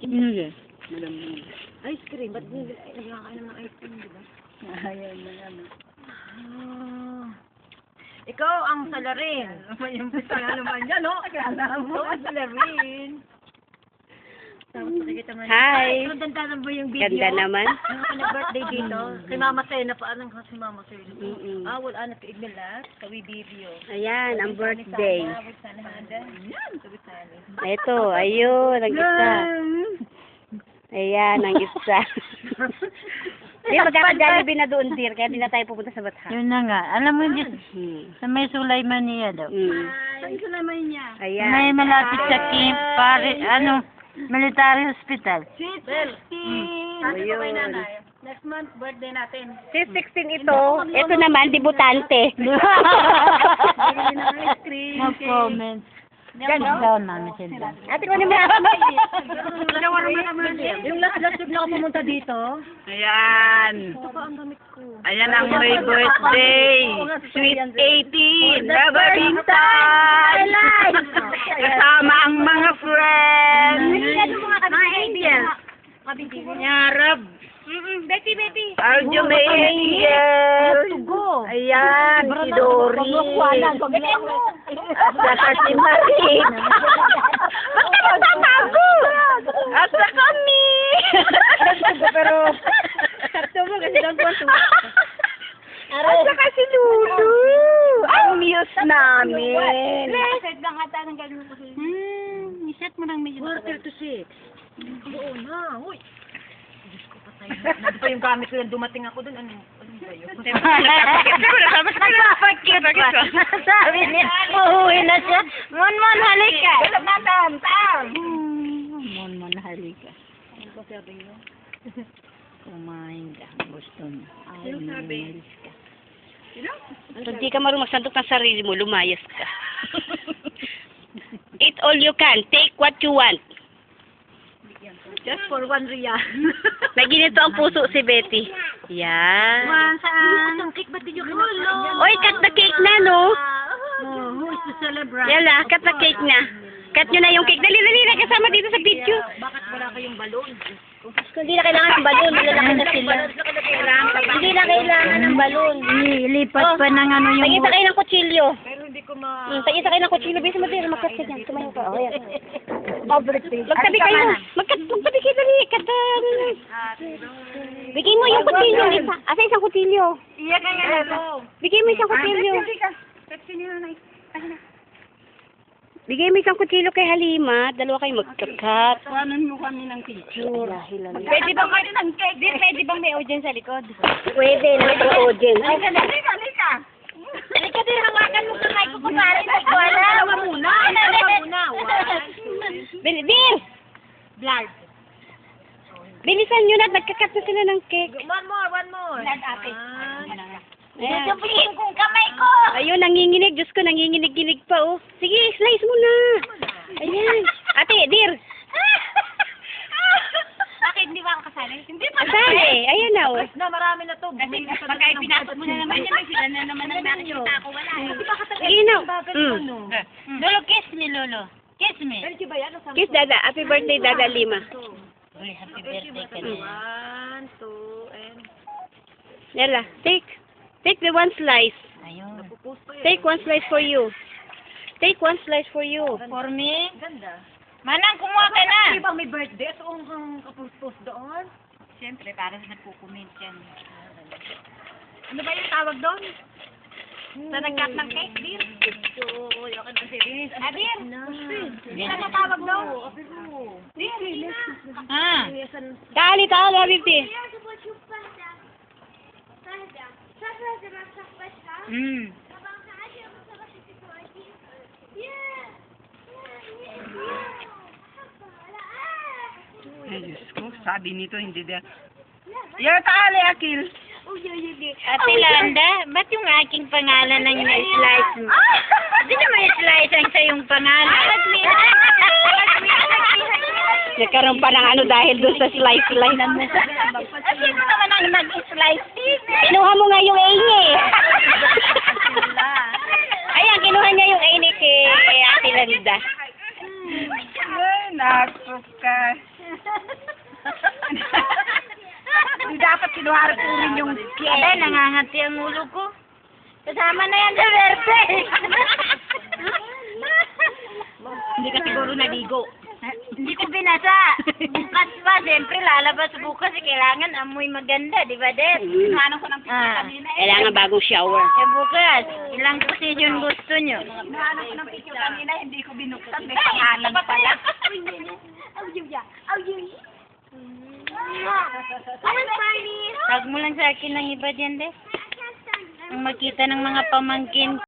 Hindi. Ice cream. Ba't nagkakain ng ice cream, di ba? Ayaw na yan. Ikaw ang salarin. Yung kaya naman yan, no? Kaya mo. Ikaw ang salarin. Tapos nakikita mo. Hi. Ay, ganda na ba yung video? Ganda naman. Ang birthday dito. Kay Mama Sena pa. Anong si Mama Sena? Mm-mm. Wala na kaignan lahat. Kawi video. Ayan, ang birthday. Sana handa. Yan. Sabi sana. Ito, ayun, ang isa. Ayan, ang isa. Di, magkaka-Jollibee na doon, dear. Kaya di na tayo pupunta sa Batha. Yun na nga. Alam mo yun, sa may Sulaymania daw. Saan sila may niya? Ayan. May malapit sa Kim, military hospital. Sweet 16! Sabi ko kay Ayun. nanay, next month, birthday natin. Si 16 ito. Ito naman, debutante. Bili ng ice cream. No comment. Down namin sila. Ate ko naman. Yung last week na ako pumunta dito. Ayan. Ito pa ang damit ko. Ayan ang may birthday. Sweet 18. Nabarintay. Kasama ang mga friends. Mga angels. Nyarab. Betty. Arjo may angel. Tugo. Ayan, si Dory. At saka si Marie. Ba't ka nagtatago? At saka kami. Pero, sakto mo kasi lang po. At saka si Lulu. Ang muse namin. Set lang ata ng gano'n ko. Iset mo lang medyo. 4:36. Oo na. Uy. Diyos ko patay. Nandun pa yung gamit ko yung dumating ako doon. Ano ba yun? Sabi niya, uuwi na siya. Mon, halika. Mon, halika. Ano ba sabi niyo? Kumain ka. Gusto mo. Sino sabi? Kung di ka marunong magsantok ng sarili mo, lumayas ka. Eat all you can. Take what you want. Just for 1 real. May ginito ang puso si Betty. Yan. Saan? Ang cake ba't di nyo kinakain? Oy, cut the cake na, no? Who is to celebrate? Yala, cut the cake na. Cut nyo na yung cake. Dali na kasama dito sa picture. Bakit wala kayong balon? Hindi na kailangan ng balon. Lalaki na sila. Hindi na kailangan ng balon. Ilipat pa ng ano yung... Tagisa kayo ng kutsilyo. Pero hindi ko ma... Tagisa kayo ng kutsilyo. Bisa mo din. Makas ka dyan. Tumayo ka. O, yan. Magtabi kayo. Magtabi kayo dali. Katan. Bigay mo yung kutsilyo. Asa isang kutsilyo? Iya kaya ito. Bigay mo isang kutsilyo. Bigay mo isang kutsilyo kay Halima. Dalawa kayo magkakat. Kuhanan mo kami ng picture. Pwede bang kayo ng cake? Pwede bang may audience sa likod? Pwede na itong audience. Halika. Halika din, hawakan mo kamay ko kung saan ito ko alam. Dalawa muna. Dalawa muna. Dir! Blood. Bilisan nyo na. Nagkakat na sila ng cake. One more. Blood ate. Ayan. Sabihin kong kamay ko. Ayun, nanginginig. Diyos ko, nanginginig-ginig pa, oh. Sige, slice mo na. Ayan. Ate, Dir. Bakit hindi ba ako kasali? Hindi pa. Asali. Ayan na, oh. Na, marami na to. Kasi pagka ipinasok mo na naman yan, sila na naman ang nakikita ko. Wala. Sige na. Lolo, kiss me, Lolo. Kiss me. Pwede ba yan? Kiss, Dada. Happy birthday, Dada Lima. Uy, happy birthday ka na. 1, 2, and... Yala, take the one slice. Ayun. Pupus pa yun. Take one slice for you. Take one slice for you. For me? Ganda. Manang, kumuha ka na. Di ba may birthday? So, ang kapus-pus doon? Siyempre, para sa nagkukomment yan. Ano ba yung tawag doon? Sa nag-cut ng cake, Dir? Oo, yung kan series. Dir? Ano ba tawag doon? Dir, Ah. Kali tao, 150. Ay, Diyos ko, sabi nito, hindi din. Yung taali, Akil. Ate Landa, ba't yung aking pangalan ang na-slice mo? Hindi naman i-slice ang sa yung pangalan. Nagkaroon pa ng ano dahil doon sa slice-slice. Sino naman ang nag-slice? Kinuha mo nga yung aini eh. Ayan, kinuha niya yung aini kay Ate Landa. Ay, naku ka. Hindi dapat sinuharap ko rin yung Aday, nangangati ang ulo ko. Kasama na yan sa verde. Hindi ka siguro naligo. Hindi ko binasa. Bukas pa, siyempre lalabas bukas. Kailangan amoy maganda, di ba, Det? Sinuhanan ko ng picture kanina eh. Kailangan bagong shower. Eh, bukas, ilang position gusto nyo? Sinuhanan ko ng picture kanina, hindi ko binuksan. May pangalan pala. Tag mo lang sa akin ng iba dyan, Det. Ang makita ng mga pamangkin